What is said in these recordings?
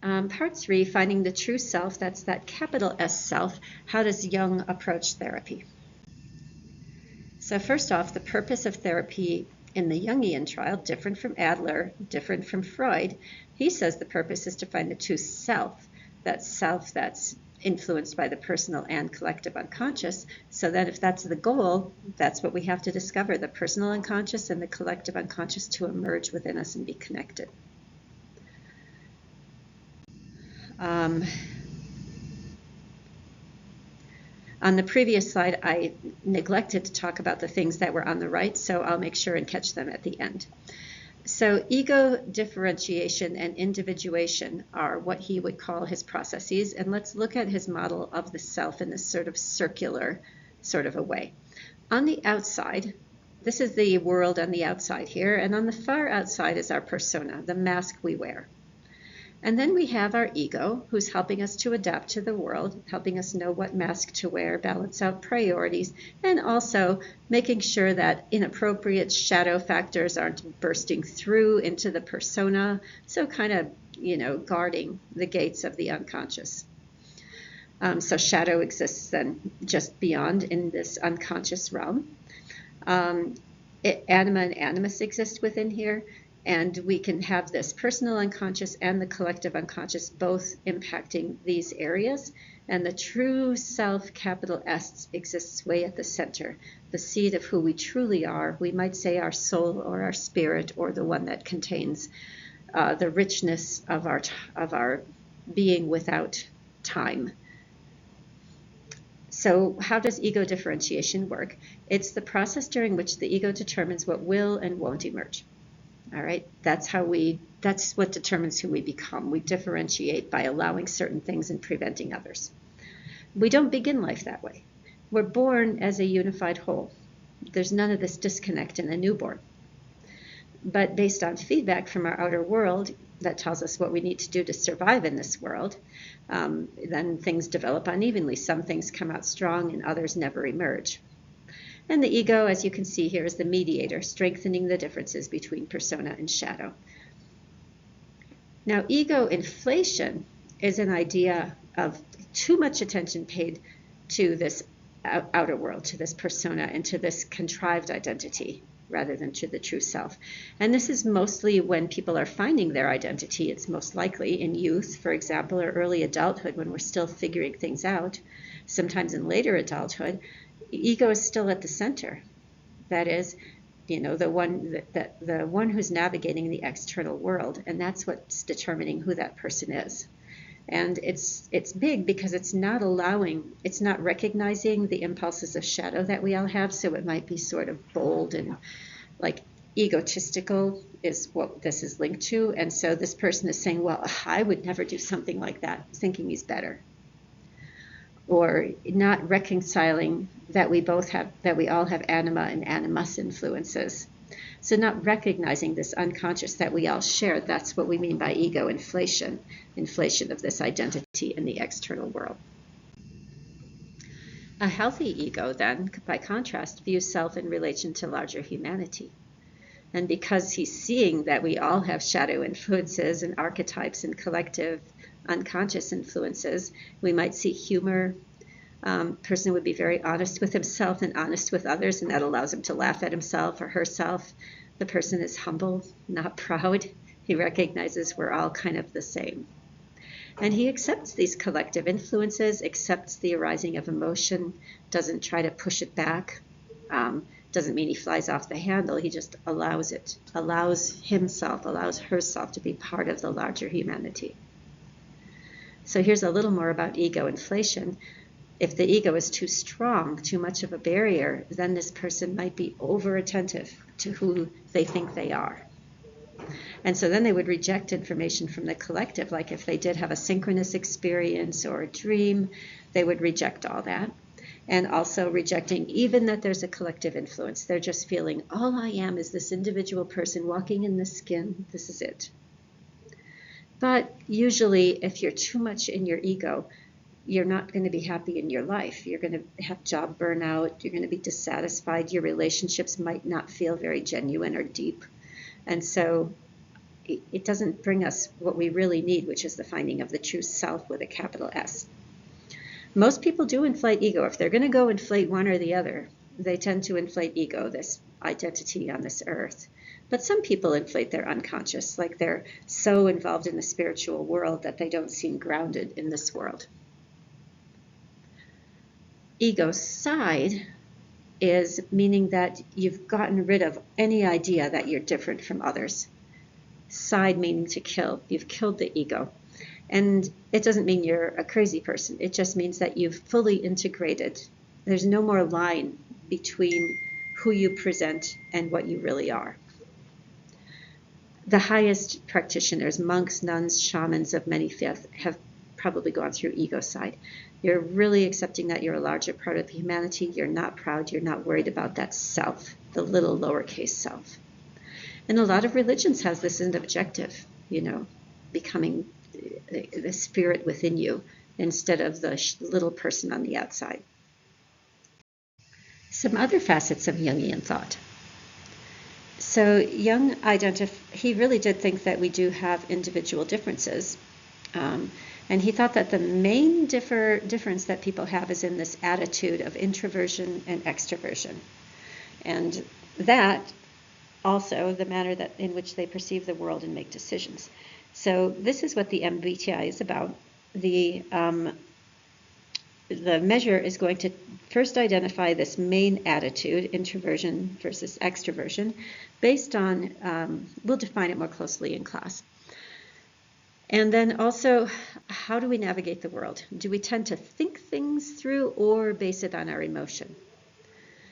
Part 3, finding the true self, that's that capital S self. How does Jung approach therapy? So first off, the purpose of therapy in the Jungian trial, different from Adler, different from Freud. He says the purpose is to find the true self that's influenced by the personal and collective unconscious, so that if that's the goal, that's what we have to discover, the personal unconscious and the collective unconscious to emerge within us and be connected. On the previous slide, I neglected to talk about the things that were on the right, so I'll make sure and catch them at the end. So ego differentiation and individuation are what he would call his processes, and let's look at his model of the self in this sort of circular sort of a way. On the outside, this is the world on the outside here, and on the far outside is our persona, the mask we wear. And then we have our ego, who's helping us to adapt to the world, helping us know what mask to wear, balance out priorities, and also making sure that inappropriate shadow factors aren't bursting through into the persona, so kind of, guarding the gates of the unconscious. So shadow exists then just beyond in this unconscious realm. Anima and animus exist within here. And we can have this personal unconscious and the collective unconscious both impacting these areas. And the true self, capital S, exists way at the center, the seed of who we truly are. We might say our soul or our spirit, or the one that contains the richness of our being without time. So how does ego differentiation work? It's the process during which the ego determines what will and won't emerge. All right, that's what determines who we become. We differentiate by allowing certain things and preventing others. We don't begin life that way. We're born as a unified whole. There's none of this disconnect in a newborn. But based on feedback from our outer world that tells us what we need to do to survive in this world, then things develop unevenly. Some things come out strong and others never emerge. And the ego, as you can see here, is the mediator, strengthening the differences between persona and shadow. Now, ego inflation is an idea of too much attention paid to this outer world, to this persona, and to this contrived identity, rather than to the true self. And this is mostly when people are finding their identity. It's most likely in youth, for example, or early adulthood, when we're still figuring things out. Sometimes in later adulthood, ego is still at the center. That is, the one who's navigating the external world, and that's what's determining who that person is. And it's big because it's not recognizing the impulses of shadow that we all have. So it might be sort of bold and like egotistical is what this is linked to. And so this person is saying, well, I would never do something like that, thinking he's better. Or not reconciling that we all have anima and animus influences. So not recognizing this unconscious that we all share. That's what we mean by ego inflation of this identity in the external world. A healthy ego, then, by contrast, views self in relation to larger humanity. And because he's seeing that we all have shadow influences and archetypes and collective unconscious influences, we might see humor. Person would be very honest with himself and honest with others, and that allows him to laugh at himself or herself. The person is humble, not proud. He recognizes we're all kind of the same. And he accepts these collective influences, accepts the arising of emotion, doesn't try to push it back. Doesn't mean he flies off the handle. He just allows it, allows herself to be part of the larger humanity. So here's a little more about ego inflation. If the ego is too strong, too much of a barrier, then this person might be over-attentive to who they think they are. And so then they would reject information from the collective, like if they did have a synchronous experience or a dream, they would reject all that. And also rejecting even that there's a collective influence. They're just feeling, all I am is this individual person walking in the skin. This is it. But usually, if you're too much in your ego, you're not going to be happy in your life. You're going to have job burnout. You're going to be dissatisfied. Your relationships might not feel very genuine or deep. And so it doesn't bring us what we really need, which is the finding of the true self with a capital S. Most people do inflate ego. If they're going to go inflate one or the other, they tend to inflate ego, this identity on this earth. But some people inflate their unconscious, like they're so involved in the spiritual world that they don't seem grounded in this world. Ego side is meaning that you've gotten rid of any idea that you're different from others. Side meaning to kill. You've killed the ego. And it doesn't mean you're a crazy person. It just means that you've fully integrated. There's no more line between who you present and what you really are. The highest practitioners, monks, nuns, shamans of many faiths, have probably gone through ego side. You're really accepting that you're a larger part of humanity. You're not proud. You're not worried about that self, the little lowercase self. And a lot of religions has this as an objective, becoming the spirit within you instead of the little person on the outside. Some other facets of Jungian thought. So Jung he really did think that we do have individual differences. And he thought that the main difference that people have is in this attitude of introversion and extroversion. And that also the manner in which they perceive the world and make decisions. So this is what the MBTI is about. The measure is going to first identify this main attitude, introversion versus extroversion, based on, we'll define it more closely in class. And then also, how do we navigate the world? Do we tend to think things through or base it on our emotion?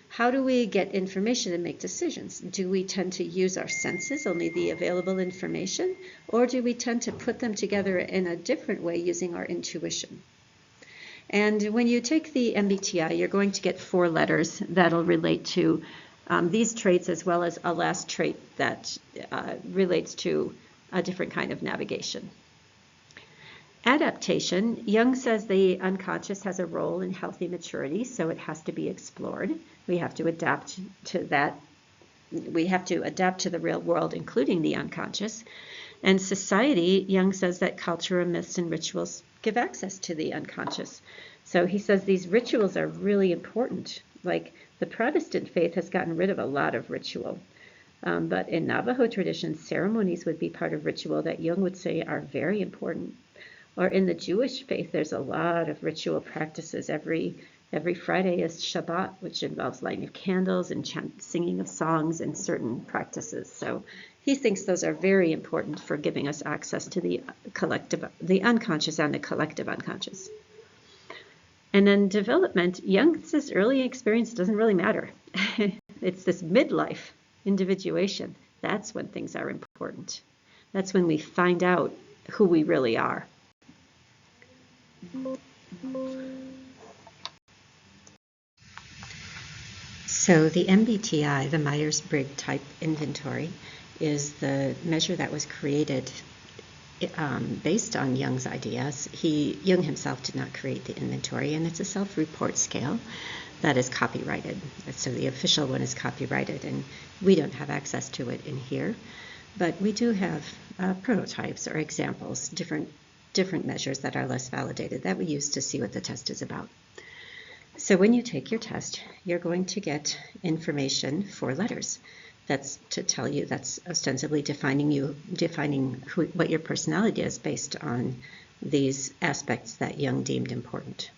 How do we get information and make decisions? Do we tend to use our senses, only the available information, or do we tend to put them together in a different way using our intuition? And when you take the MBTI, you're going to get 4 letters that'll relate to these traits, as well as a last trait that relates to a different kind of navigation. Adaptation, Jung says the unconscious has a role in healthy maturity, so it has to be explored. We have to adapt to that. We have to adapt to the real world, including the unconscious. And society, Jung says that culture, myths, and rituals give access to the unconscious. So he says these rituals are really important. Like the Protestant faith has gotten rid of a lot of ritual. But in Navajo tradition, ceremonies would be part of ritual that Jung would say are very important. Or in the Jewish faith, there's a lot of ritual practices. Every Friday is Shabbat, which involves lighting of candles and singing of songs and certain practices. So he thinks those are very important for giving us access to the unconscious and the collective unconscious. And then development, Jung says early experience doesn't really matter. It's this midlife individuation. That's when things are important. That's when we find out who we really are. So the MBTI, the Myers-Briggs Type Inventory, is the measure that was created based on Jung's ideas. Jung himself did not create the inventory, and it's a self-report scale that is copyrighted. So the official one is copyrighted, and we don't have access to it in here, but we do have prototypes or examples, different measures that are less validated that we use to see what the test is about. So when you take your test, you're going to get information, 4 letters. That's to tell you, that's ostensibly defining what your personality is based on these aspects that Jung deemed important.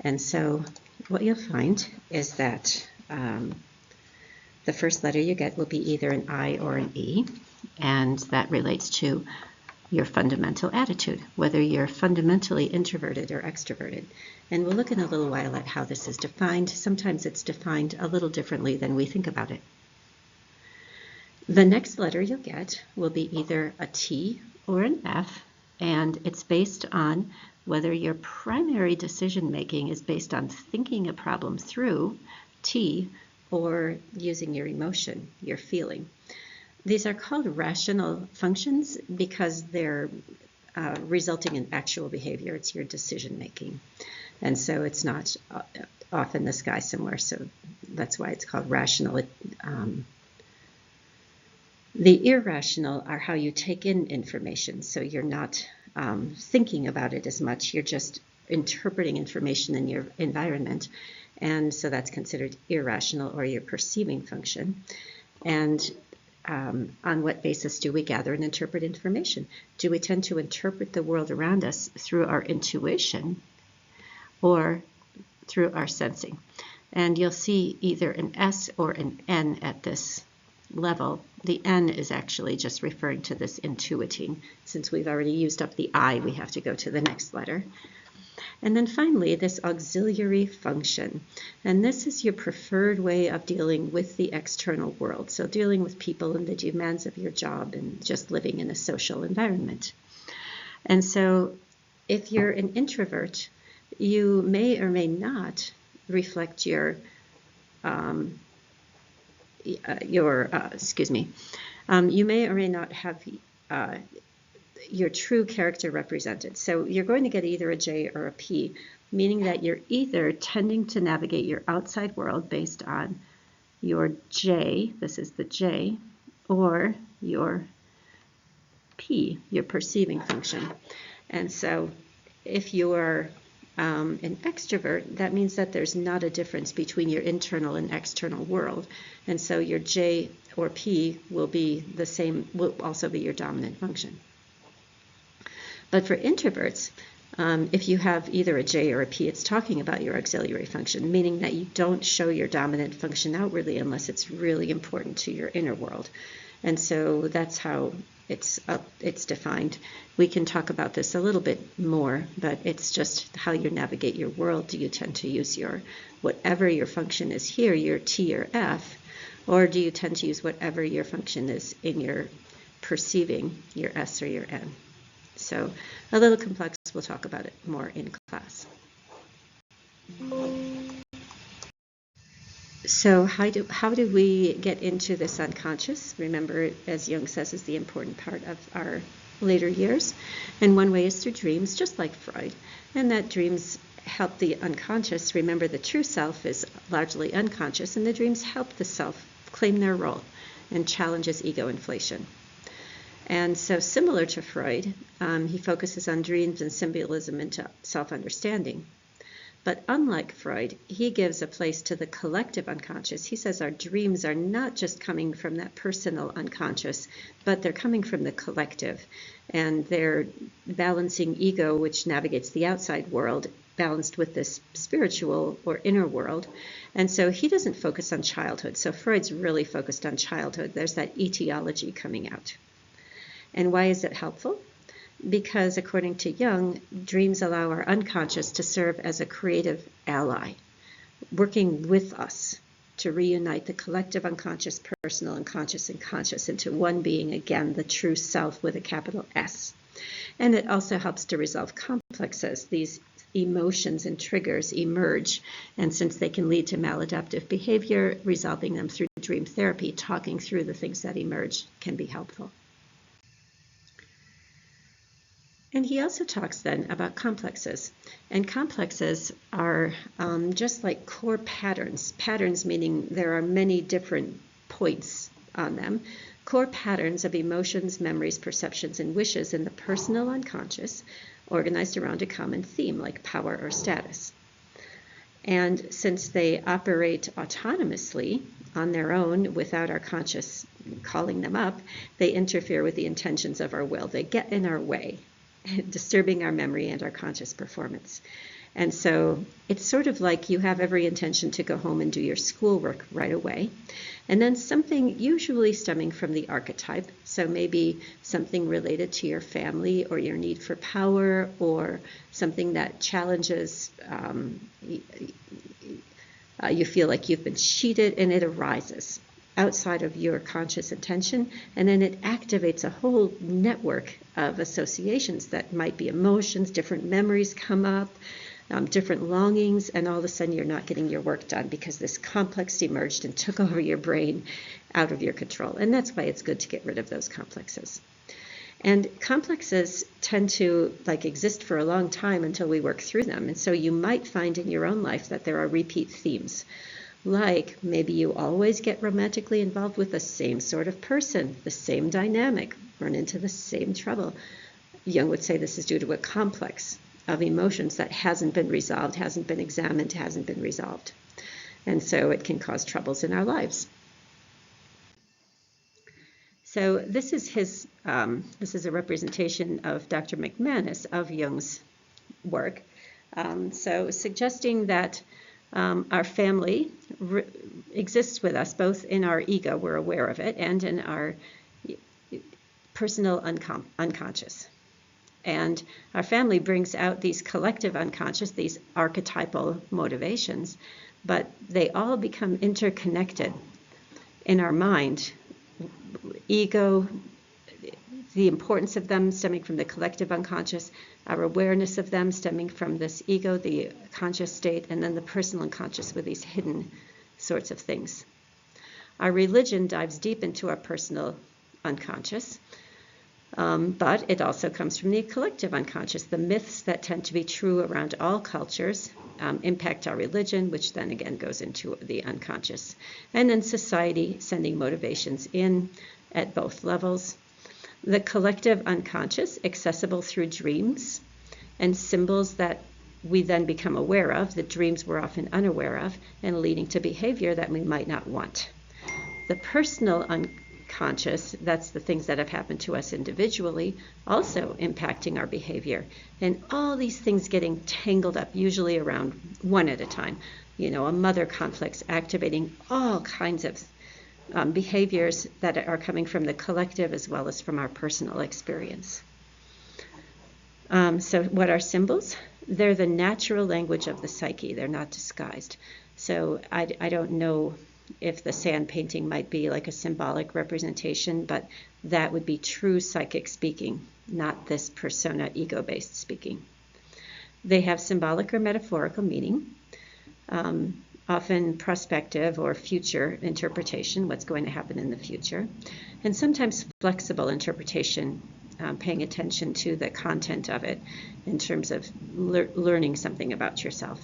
And so what you'll find is that the first letter you get will be either an I or an E, and that relates to your fundamental attitude, whether you're fundamentally introverted or extroverted. And we'll look in a little while at how this is defined. Sometimes it's defined a little differently than we think about it. The next letter you'll get will be either a T or an F, and it's based on whether your primary decision making is based on thinking a problem through, T, or using your emotion, your feeling. These are called rational functions because they're resulting in actual behavior. It's your decision making. And so it's not off in the sky somewhere, so that's why it's called rational. The irrational are how you take in information. So you're not thinking about it as much. You're just interpreting information in your environment. And so that's considered irrational, or your perceiving function. And on what basis do we gather and interpret information? Do we tend to interpret the world around us through our intuition or through our sensing? And you'll see either an S or an N at this level. The N is actually just referring to this intuiting. Since we've already used up the I, we have to go to the next letter. And then finally, this auxiliary function. And this is your preferred way of dealing with the external world. So dealing with people and the demands of your job and just living in a social environment. And so if you're an introvert, you may or may not reflect you may or may not have your true character represented. So you're going to get either a J or a P, meaning that you're either tending to navigate your outside world based on your J, this is the J, or your P, your perceiving function. And so if you're an extrovert, that means that there's not a difference between your internal and external world. And so your J or P will be the same, will also be your dominant function. But for introverts, if you have either a J or a P, it's talking about your auxiliary function, meaning that you don't show your dominant function outwardly unless it's really important to your inner world. And so that's how it's defined. We can talk about this a little bit more, but it's just how you navigate your world. Do you tend to use your, whatever your function is here, your T or F, or do you tend to use whatever your function is in your perceiving, your S or your N? So a little complex, we'll talk about it more in class. So how do we get into this unconscious? Remember, as Jung says, is the important part of our later years. And one way is through dreams, just like Freud. And that dreams help the unconscious. Remember, the true self is largely unconscious, and the dreams help the self claim their role and challenges ego inflation. And so similar to Freud, he focuses on dreams and symbolism into self-understanding. But unlike Freud, he gives a place to the collective unconscious. He says our dreams are not just coming from that personal unconscious, but they're coming from the collective. And they're balancing ego, which navigates the outside world, balanced with this spiritual or inner world. And so he doesn't focus on childhood. So Freud's really focused on childhood. There's that etiology coming out. And why is it helpful? Because according to Jung, dreams allow our unconscious to serve as a creative ally, working with us to reunite the collective unconscious, personal, unconscious, and conscious into one being, again, the true self with a capital S. And it also helps to resolve complexes. These emotions and triggers emerge, and since they can lead to maladaptive behavior, resolving them through dream therapy, talking through the things that emerge, can be helpful. And he also talks then about complexes. And complexes are just like core patterns. Patterns meaning there are many different points on them. Core patterns of emotions, memories, perceptions, and wishes in the personal unconscious, organized around a common theme like power or status. And since they operate autonomously on their own without our conscious calling them up, they interfere with the intentions of our will. They get in our way, disturbing our memory and our conscious performance. And so it's sort of like you have every intention to go home and do your schoolwork right away. And then something usually stemming from the archetype, so maybe something related to your family or your need for power or something that challenges, you feel like you've been cheated, and it arises outside of your conscious intention, and then it activates a whole network of associations that might be emotions, different memories come up, different longings, and all of a sudden you're not getting your work done because this complex emerged and took over your brain out of your control. And that's why it's good to get rid of those complexes. And complexes tend to exist for a long time until we work through them. And so you might find in your own life that there are repeat themes. Like maybe you always get romantically involved with the same sort of person, the same dynamic, run into the same trouble. Jung would say this is due to a complex of emotions that hasn't been resolved, hasn't been examined, hasn't been resolved. And so it can cause troubles in our lives. So this is a representation of Dr. McManus of Jung's work. So suggesting that our family exists with us both in our ego, we're aware of it, and in our personal unconscious. And our family brings out these collective unconscious, these archetypal motivations, but they all become interconnected in our mind. Ego, the importance of them stemming from the collective unconscious, our awareness of them stemming from this ego, the conscious state, and then the personal unconscious with these hidden sorts of things. Our religion dives deep into our personal unconscious, but it also comes from the collective unconscious. The myths that tend to be true around all cultures impact our religion, which then again goes into the unconscious. And then society sending motivations in at both levels. The collective unconscious, accessible through dreams and symbols that we then become aware of, that dreams we're often unaware of, and leading to behavior that we might not want. The personal unconscious, that's the things that have happened to us individually, also impacting our behavior. And all these things getting tangled up, usually around one at a time. You know, a mother complex activating all kinds of behaviors that are coming from the collective as well as from our personal experience. So what are symbols? They're the natural language of the psyche. They're not disguised. So I don't know if the sand painting might be like a symbolic representation, but that would be true psychic speaking, not this persona ego-based speaking. They have symbolic or metaphorical meaning, often prospective or future interpretation, what's going to happen in the future, and sometimes flexible interpretation, paying attention to the content of it in terms of learning something about yourself.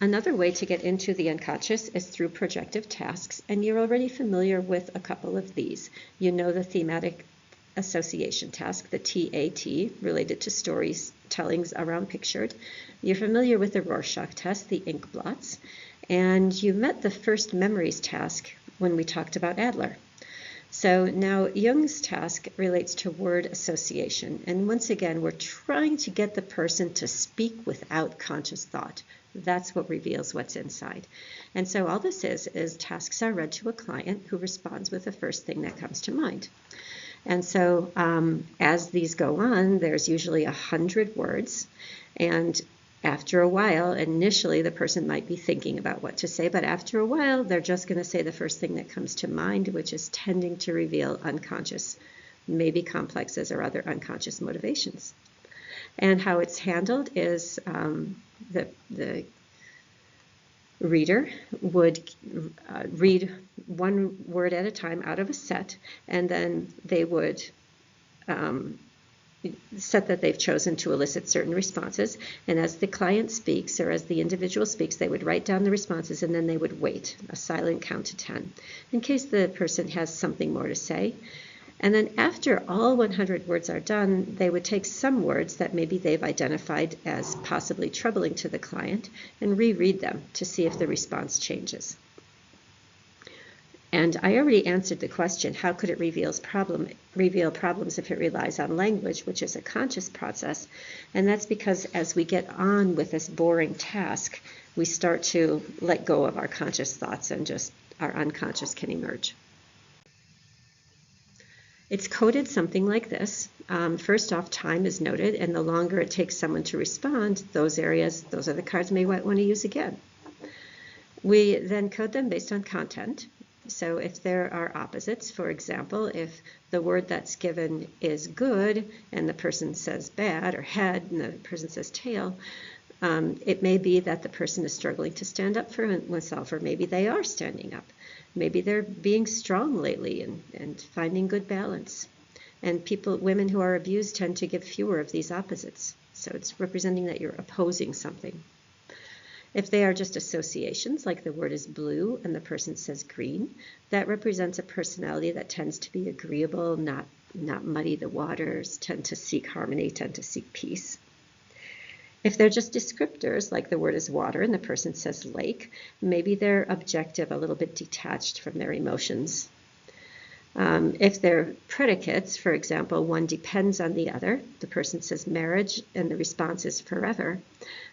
Another way to get into the unconscious is through projective tasks, and you're already familiar with a couple of these. You know the thematic association task, the TAT, related to stories tellings around pictured. You're familiar with the Rorschach test, the ink blots, and you met the first memories task when we talked about Adler. So now Jung's task relates to word association, and once again we're trying to get the person to speak without conscious thought. That's what reveals what's inside. And so all this is tasks are read to a client who responds with the first thing that comes to mind. And so as these go on, there's usually 100 words. And after a while, initially the person might be thinking about what to say, but after a while, they're just going to say the first thing that comes to mind, which is tending to reveal unconscious, maybe complexes or other unconscious motivations. And how it's handled is the reader would read one word at a time out of a set, and then they would set that they've chosen to elicit certain responses. And as the client speaks, or as the individual speaks, they would write down the responses, and then they would wait, a silent count to 10, in case the person has something more to say. And then after all 100 words are done, they would take some words that maybe they've identified as possibly troubling to the client and reread them to see if the response changes. And I already answered the question, how could it reveal problems if it relies on language, which is a conscious process? And that's because as we get on with this boring task, we start to let go of our conscious thoughts and just our unconscious can emerge. It's coded something like this. First off, time is noted, and the longer it takes someone to respond, those are the cards we might want to use again. We then code them based on content. So if there are opposites, for example, if the word that's given is good and the person says bad, or head and the person says tail, it may be that the person is struggling to stand up for oneself, or maybe they are standing up. Maybe they're being strong lately and finding good balance. And women who are abused tend to give fewer of these opposites. So it's representing that you're opposing something. If they are just associations, like the word is blue and the person says green, that represents a personality that tends to be agreeable, not muddy the waters, tend to seek harmony, tend to seek peace. If they're just descriptors, like the word is water and the person says lake, maybe they're objective, a little bit detached from their emotions. If they're predicates, for example, one depends on the other, the person says marriage and the response is forever,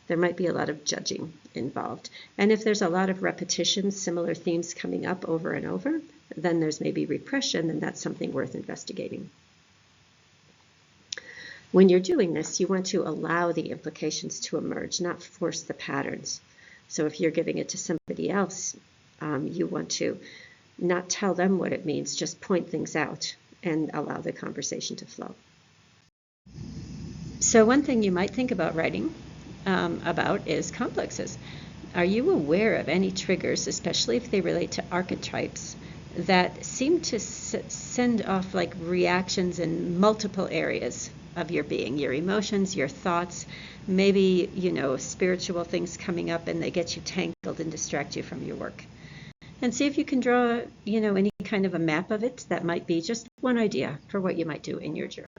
there might be a lot of judging involved. And if there's a lot of repetition, similar themes coming up over and over, then there's maybe repression, and that's something worth investigating. When you're doing this, you want to allow the implications to emerge, not force the patterns. So if you're giving it to somebody else, you want to not tell them what it means, just point things out and allow the conversation to flow. So one thing you might think about writing about is complexes. Are you aware of any triggers, especially if they relate to archetypes, that seem to send off like reactions in multiple areas of your being, your emotions, your thoughts, maybe, spiritual things coming up and they get you tangled and distract you from your work? And see if you can draw, any kind of a map of it. That might be just one idea for what you might do in your journal.